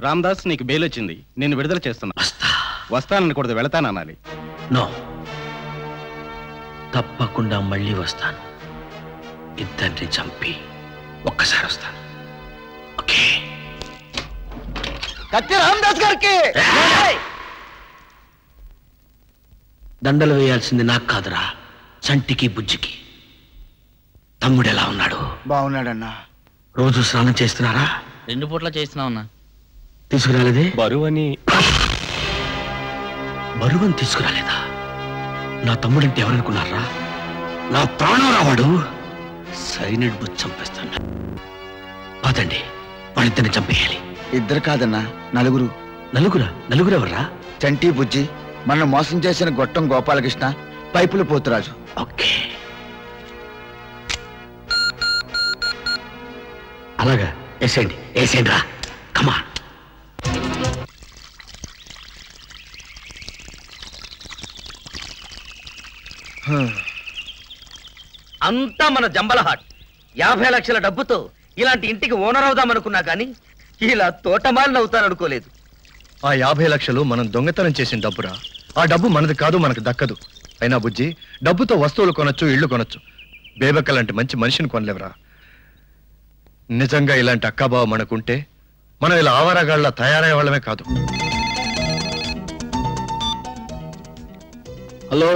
రామదాస్, నీకు బెయిల్ వచ్చింది. నేను విడుదల చేస్తున్నా. వస్తాననకూడదు, వెళతాననాలి. నో, తప్పకుండా మళ్ళీ వస్తాను. ఇద్దరిని చంపి ఒక్కసారి వస్తాను. ఓకే? కత్తి రామదాస్ గారికి దండలు వేయాల్సింది నాకు కాదురా, చంటికి బుజ్జికి. తమ్ముడు ఎలా ఉన్నాడు? బాగున్నాడన్నా. రోజు స్నానం చేస్తున్నారా? 2 పూట్ల చేస్తున్నావున్నా. తీసుకురాలేదే? బరువని తీసుకురాలేదా? నా తమ్ముడంటే ఎవరనుకున్నారా? నా ప్రాణం రావాడు. సైనడ్ బుద్ధి చంపేస్తాను. పదండి, వాళ్ళిద్దరిని చంపేయాలి. ఇద్దరు కాదన్నా, నలుగురు. నలుగురు ఎవర్రా? చంటి బుజ్జి, మనం మోసం చేసిన గొట్టం గోపాలకృష్ణ, పైపుల పోతురాజు. ఓకే, అలాగా. వేసేయండి రా. కమాన్. అంతా మన జంబలహాట్. 50 లక్షల డబ్బుతో ఇలాంటి ఇంటికి ఓనర్ అవుదామనుకున్నా కానీ ఇలా తోటమాలిని అవుతారనుకోలేదు. ఆ 50 లక్షలు మనం దొంగతనం చేసిన డబ్బురా. ఆ డబ్బు మనది కాదు, మనకు దక్కదు. అయినా బుజ్జి, డబ్బుతో వస్తువులు కొనొచ్చు, ఇళ్లు కొనొచ్చు. బేబక్క లాంటి మంచి మనిషిని కొనలేవరా. నిజంగా ఇలాంటి అక్కాబావ మనకుంటే మనం ఇలా ఆవారగాళ్ళ తయారయ్యే వాళ్ళమే కాదు. హలో,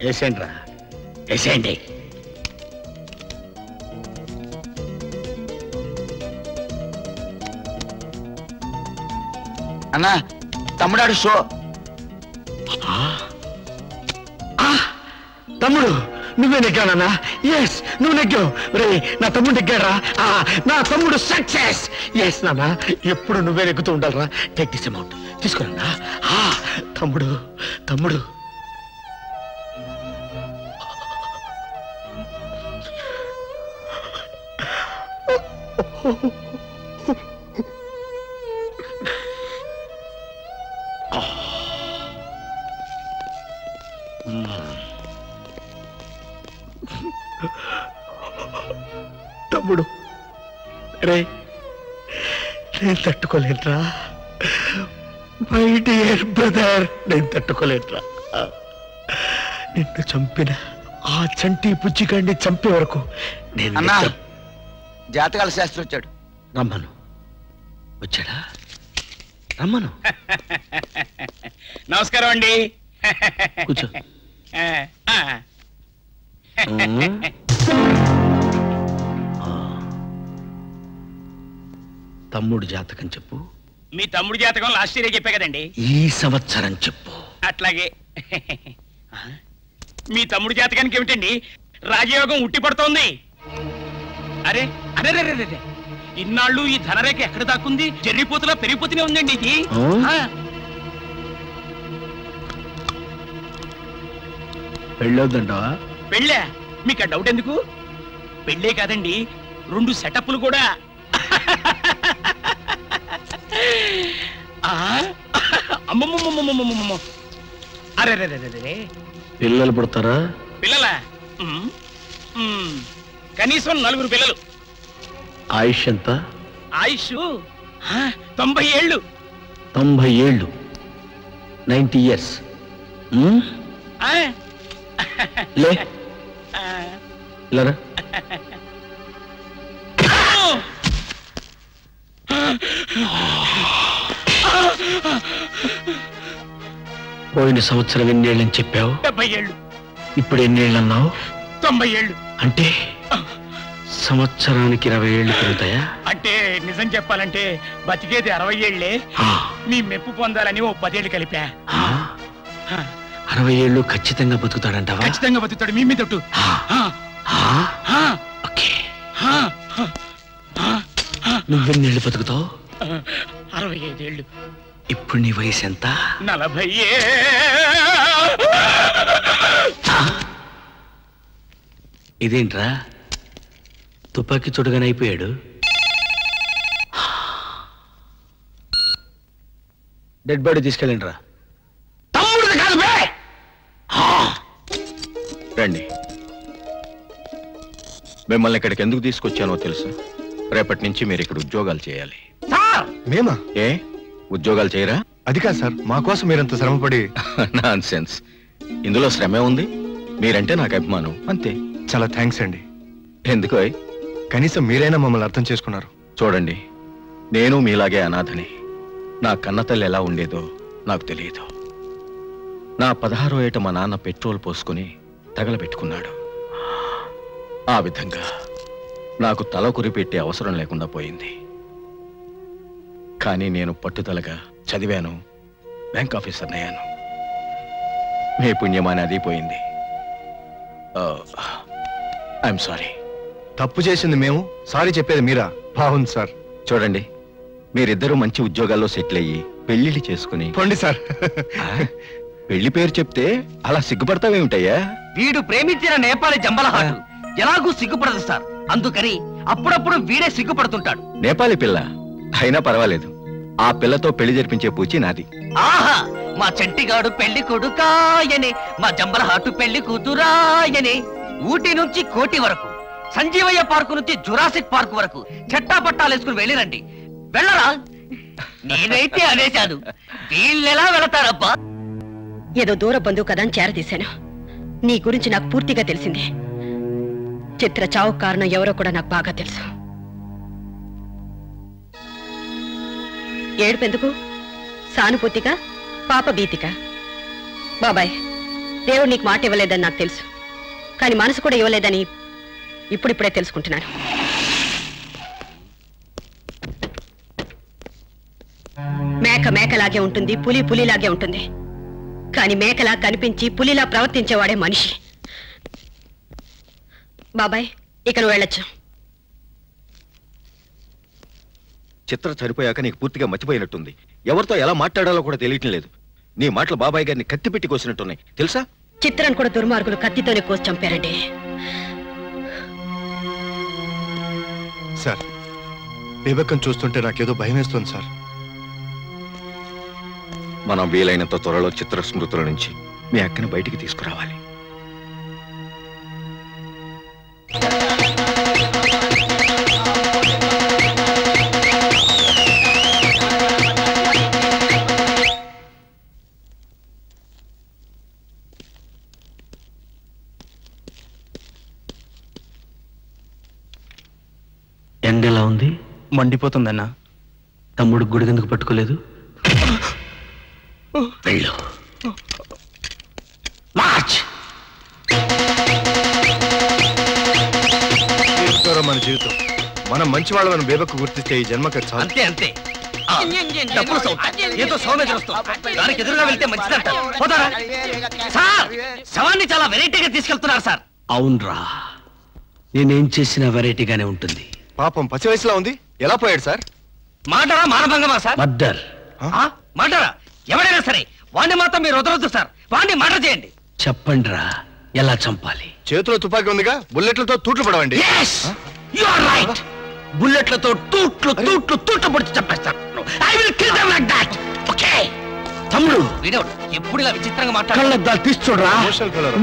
వేసేయండి రా, వేసేయండి. అన్నా, తమ్ముడాడు షో. తమ్ముడు, నువ్వే నెగ్గానన్నా. ఎస్, నువ్వు నెగ్గావు. రే, నా తమ్ముడు నెగ్గారా. నా తమ్ముడు సక్సెస్. ఎస్ నాన్న, ఎప్పుడు నువ్వే నెగ్గుతూ ఉండాలరా. టేక్ దిస్ అమౌంట్, తీసుకురా. తమ్ముడు. తమ్ముడు, రే, నేను తట్టుకోలేనురా. మై డియర్ బ్రదర్, నేను తట్టుకోలేనురా. నిన్ను చంపిన ఆ చంటి పుచ్చిగాడిని చంపే వరకు నేను. అన్నా, జాతకాల శాస్త్రి వచ్చాడు. రమ్మను. వచ్చాడా? రమ్మను. నమస్కారం అండి. కూర్చో. తమ్ముడు జాతకం చెప్పు. మీ తమ్ముడు జాతకం లాస్ట్ ఇయర్ చెప్పే కదండి. ఈ సంవత్సరం చెప్పు. అట్లాగే. మీ తమ్ముడు జాతకానికి ఏమిటండి, రాజయోగం ఉట్టి పడుతోంది. అరే అరే రే, ఇన్నాళ్ళు ఈ ధనరేఖ ఎక్కడ దాక్కుంది? జరిగిపోతులా పెరిగిపోతూనే ఉందండి ఇది. పెళ్ళొద్దంటావా? పెళ్ళా? మీకు ఆ డౌట్ ఎందుకు? పెళ్ళే కాదండి, 2 సెటప్లు కూడా. అమ్మమ్మమ్మమ్మమ్మమ్మమ్మ. అరే రే రే, పిల్లలు పుడతారా? పిల్లలా? కనీసం 4 పిల్లలు. ఆయుష్ ఎంత? ఆయుష్ 90 ఏళ్ళు. 90 ఏళ్ళు, 90 years. లే, లేరా. పోయిన సంవత్సరం ఎన్నేళ్ళని చెప్పావు? 70 ఏళ్ళు. ఇప్పుడు ఎన్నేళ్ళు అన్నావు? 90 ఏళ్ళు. అంటే సంవత్సరానికి 20 ఏళ్ళు పెరుగుతాయా? అంటే నిజం చెప్పాలంటే బతికేది 60 ఏళ్లే. మీ మెప్పు పొందాలని ఓ 10 ఏళ్ళు కలిపా. 60 ఏళ్ళు ఖచ్చితంగా బతుకుతాడంటావా? ఖచ్చితంగా బతుకుతాడు. మీ మీద ఒట్టు. నువ్వెన్నేళ్ళు బతుకుతావు? 65 ఏళ్ళు. ఇప్పుడు నీ వయసు ఎంత? 40. ఇదేంట్రా తుపాకీ చుడగానైపోయాడు? డెడ్ బాడీ తీసుకెళ్ళండి రా. తమ్ముడిది కాదు బే. రండి. మిమ్మల్ని ఇక్కడికి ఎందుకు తీసుకొచ్చానో తెలుసా? రేపటి నుంచి మీరు ఇక్కడ ఉద్యోగాలు చేయాలి. మేమా? ఏ ఉద్యోగాలు చేయరా? అది కాదు సార్, మా కోసం మీరంత శ్రమపడి. Non sense. ఇందులో శ్రమే ఉంది. మీరంటే నాకు అభిమానం అంతే. చాలా థ్యాంక్స్ అండి. ఎందుకో కనీసం మీరైనా మమ్మల్ని అర్థం చేసుకున్నారు. చూడండి, నేను మీలాగే అనాథని. నా కన్నతల్లి ఎలా ఉండేదో నాకు తెలియదు. నా 16వ ఏట మా నాన్న పెట్రోల్ పోసుకుని తగలబెట్టుకున్నాడు. ఆ విధంగా నాకు తల కురిపెట్టే అవసరం లేకుండా పోయింది. కానీ నేను పట్టుదలగా చదివాను, బ్యాంక్ ఆఫీసర్ అయ్యాను. మీ పుణ్యమాని అది పోయింది. I'm sorry. తప్పు చేసింది మేము, సారీ చెప్పేది మీరా? బాగుంది సార్. చూడండి, మీరిద్దరూ మంచి ఉద్యోగాల్లో సెటిల్ అయ్యి పెళ్లిళ్ళు చేసుకుని పండి సార్. పెళ్లి పేరు చెప్తే అలా సిగ్గుపడతావేమిటయ్యా? వీడు ప్రేమించిన నేపాలి జంబలహాడు ఎలాగూ సిగ్గుపడదు సార్. అందుకని అప్పుడప్పుడు వీడే సిగ్గుపడుతుంటాడు. నేపాలి పిల్ల అయినా పర్వాలేదు. ఆ పిల్లతో పెళ్లి జరిపించే పూచి నాది. ఆహా, మా చంటిగాడు పెళ్లి కొడుకాయనే, మా జంబలహాటు పెళ్లి కూతురాయనే. ఊటీ నుంచి కోటి వరకు, సంజీవయ్య పార్కు నుంచి జురాసిక్ పార్క్ వరకు చెట్టా పట్టాలేసుకుని వెళ్ళిరండి. వెళ్ళరా? నేనైతే అనేశాను. వీళ్ళెలా వెళతారబ్బా? ఏదో దూర బంధువు కదా అని చేరదీశాను. నీ గురించి నాకు పూర్తిగా తెలిసిందే. చిత్ర చావు కారణం ఎవరో కూడా నాకు బాగా తెలుసు. ఏడుపెందుకు? సానుభూతిగా, పాప భీతిక? బాబాయ్, దేవుడు నీకు మాట ఇవ్వలేదని నాకు తెలుసు. కానీ మనసు కూడా ఇవ్వలేదని ఇప్పుడిప్పుడే తెలుసుకుంటున్నాను. మేక మేకలాగే ఉంటుంది, పులి పులిలాగే ఉంటుంది. కానీ మేకలా కనిపించి పులిలా ప్రవర్తించేవాడే మనిషి. బాబాయ్, ఇక నువ్వు వెళ్ళొచ్చు. చిత్ర చనిపోయాక నీకు పూర్తిగా మర్చిపోయినట్టుంది. ఎవరితో ఎలా మాట్లాడాలో కూడా తెలియటం లేదు. నీ మాటలు బాబాయ్ గారిని కత్తిపెట్టి కోసినట్టున్నాయి తెలుసా? చిత్రను కూడా దుర్మార్గులు కత్తితోనే కోసి చంపారండి. సార్, బేబక్కం చూస్తుంటే నాకేదో భయం వేస్తుంది సార్. మనం వీలైనంత త్వరలో చిత్ర స్మృతుల నుంచి మీ అక్కని బయటికి తీసుకురావాలి. ఎండెలా ఉంది? మండిపోతుందన్నా. తమ్ముడు గుడిగెందుకు పట్టుకోలేదు? వెళ్ళు. మార్చ్. మన జీవితం మనం మంచి వాళ్ళని బేబకు గుర్తిస్తే ఈ జన్మకి చాలు. అంతే అంతే. డబ్బులు సౌండ్ ఏదో సౌండ్ ఎదురొస్తుంది. దానికి ఎదురుగా వెళ్తే మంచిదంట. పోతారా సార్? శవాన్ని చాలా వెరైటీగా తీసుకెళ్తున్నారు సార్. అవునరా, నేనేం చేసినా వెరైటీగానే ఉంటుంది. పాపం పసి వయసులో ఉంది. ఎలా పోయాడు సార్? మాటరా మానభంగమా సార్? మర్డర్. మాటరా? ఎవడైనా సరే వాడిని మాత్రం మీరు వదలొద్దు సార్. వాడిని మర్డర్ చేయండి. చెప్పండిరా, ఎలా చంపాలి? చేతిలో తుపాకీ ఉందిగా, బుల్లెట్లతో తూట్లు పడవండి. బుల్లెట్లతో తూట్లు తూట్లు తూట్లు పొడిచి చంపేస్తాను. I will kill them like that. Okay? తమ్ముడు, వీడేవాడు ఎప్పుడు ఇలా విచిత్రంగా మాట్లాడు. కళ్ళద్దాలు తీసి చూడరా.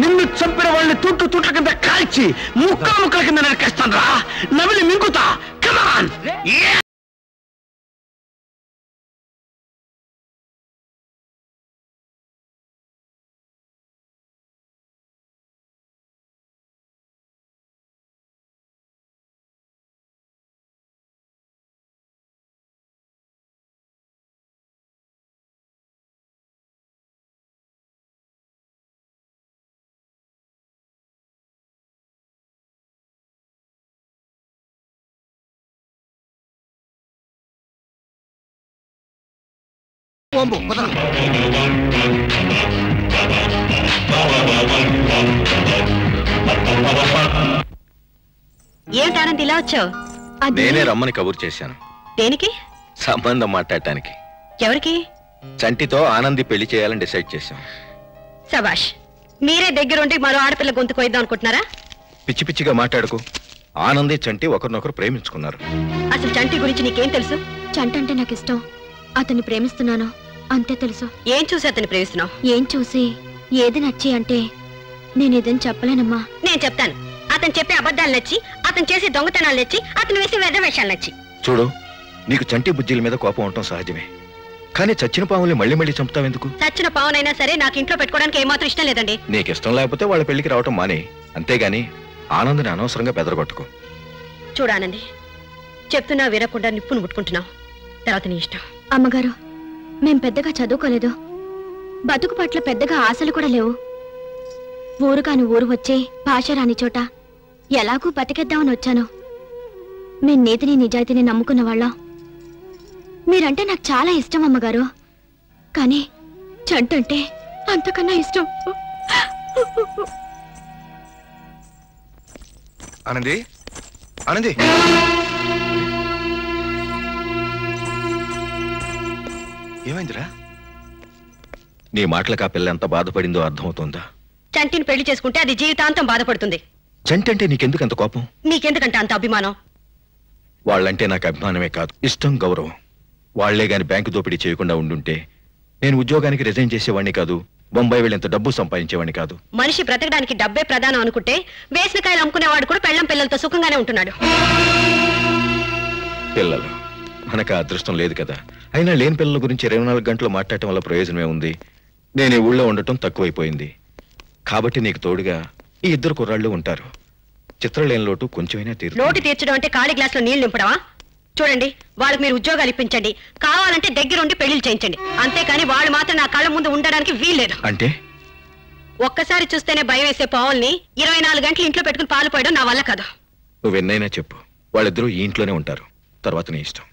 నిన్ను చంపిన వాళ్ళని తూట్లు తూట్ల కింద కాల్చి ముక్కల ముక్కల కింద నరికేస్తాను రా. నవిలి మింగుతా. కమాన్. పోంబు కుదరదు. ఏమిటి ఆనంద్ ఇలా వచ్చావు? నేనే రమ్మని కబురు చేశాను. దేనికి? సంబంధం మాట్లాడటానికి. ఎవరికి? చంటితో ఆనంది పెళ్లి చేయాలని డిసైడ్ చేశాం. సబాష్, మీరే దగ్గరుండి మరో ఆడపిల్ల గొంతు కోయిద్దాం అనుకుంటున్నారా? పిచ్చి పిచ్చిగా మాట్లాడుకు. ఆనంది చంటి ఒకరినొకరు ప్రేమించుకున్నారు. అసలు చంటి గురించి నీకేం తెలుసు? చంట అంటే నాకు ఇష్టం, అతన్ని ప్రేమిస్తున్నాను అంతే తెలుసు. ఏం చూసి అతన్ని ప్రేమిస్తున్నావు? ఏం చూసి ఏది నచ్చి అంటే నేనేదని చెప్పలేనమ్మా. నేను చెప్తాను. అతను చెప్పే అబద్ధాలు నచ్చి, అతను చేసే దొంగతనాలు నచ్చి, అతను వేసే వేషాలు నచ్చి. చూడు, నీకు చంటి బుజ్జిల మీద కోపం ఉండటం సహజమే, కానీ చచ్చిన పాముల్ని మళ్ళీ మళ్ళీ చంపుతావెందుకు? చచ్చిన పావునైనా సరే నాకు ఇంట్లో పెట్టుకోవడానికి ఏమాత్రం ఇష్టం లేదండి. నీకు ఇష్టం లేకపోతే వాళ్ళ పెళ్లికి రావటం మానే, అంతేగాని ఆనందని అనవసరంగా బెదరగొట్టుకో. చూడానండి, చెప్తున్నా వినకుండా నిప్పును ముట్టుకుంటున్నావు. తర్వాత నీ ఇష్టం. అమ్మగారు, మేం పెద్దగా చదువుకోలేదు, బతుకు పట్ల పెద్దగా ఆశలు కూడా లేవు. ఊరు కాని ఊరు వచ్చే భాష రాని చోట ఎలాగూ బతికేద్దామని వచ్చాను. మేం నీతిని నిజాయితీని నమ్ముకున్న వాళ్ళం. మీరంటే నాకు చాలా ఇష్టం అమ్మగారు, కానీ చంటంటే అంతకన్నా ఇష్టం. ఆనంది, ఆనంది, ఏమైందిరా? నీ మాటలకు ఆ పిల్ల ఎంత బాధపడిందో అర్థమవుతుందా? చంటిని పెళ్లి చేసుకుంటే అది జీవితాంతం బాధపడుతుంది. చంటి అంటే నీకెందుకు అంత కోపం? నీకెందుకంటే అంత అభిమానం? వాళ్ళంటే నాకు అభిమానమే కాదు, ఇష్టం, గౌరవం. వాళ్లే గాని బ్యాంకు దోపిడీ చేయకుండా ఉండుంటే నేను ఉద్యోగానికి రిజైన్ చేసేవాడిని కాదు, బొంబాయి వెళ్ళేంత డబ్బు సంపాదించేవాడిని కాదు. మనిషి బ్రతకడానికి డబ్బే ప్రధానం అనుకుంటే వేసిన కాయలు అమ్ముకునేవాడు కూడా పెళ్ళం పిల్లలతో సుఖంగానే ఉంటున్నాడు. పిల్లలు మనకు ఆ అదృష్టం లేదు కదా. అయినా లేని పిల్లల గురించి 24 గంటలు మాట్లాడటం వల్ల ప్రయోజనమే ఉంది. నేను ఈ ఊళ్ళో ఉండటం తక్కువైపోయింది కాబట్టి నీకు తోడుగా ఈ ఇద్దరు కుర్రాళ్ళు ఉంటారు. చిత్రలేని లోటు కొంచెమైనా లోటు తీర్చడం అంటే ఖాళీ గ్లాస్ లో నీళ్లు నింపడమా? చూడండి, వాళ్ళకి మీరు ఉద్యోగాలు ఇప్పించండి, కావాలంటే దగ్గరుండి పెళ్లిళ్ళు చేయించండి. అంతేకాని వాళ్ళు మాత్రం నా కళ్ళ ముందు ఉండడానికి వీల్లేదు. అంటే ఒక్కసారి చూస్తేనే భయం వేసే పావుల్ని 24 గంటలు ఇంట్లో పెట్టుకుని పాలు పోయడం నా వల్ల కాదు. నువ్వెన్నైనా చెప్పు, వాళ్ళిద్దరూ ఈ ఇంట్లోనే ఉంటారు. తర్వాత నీ ఇష్టం.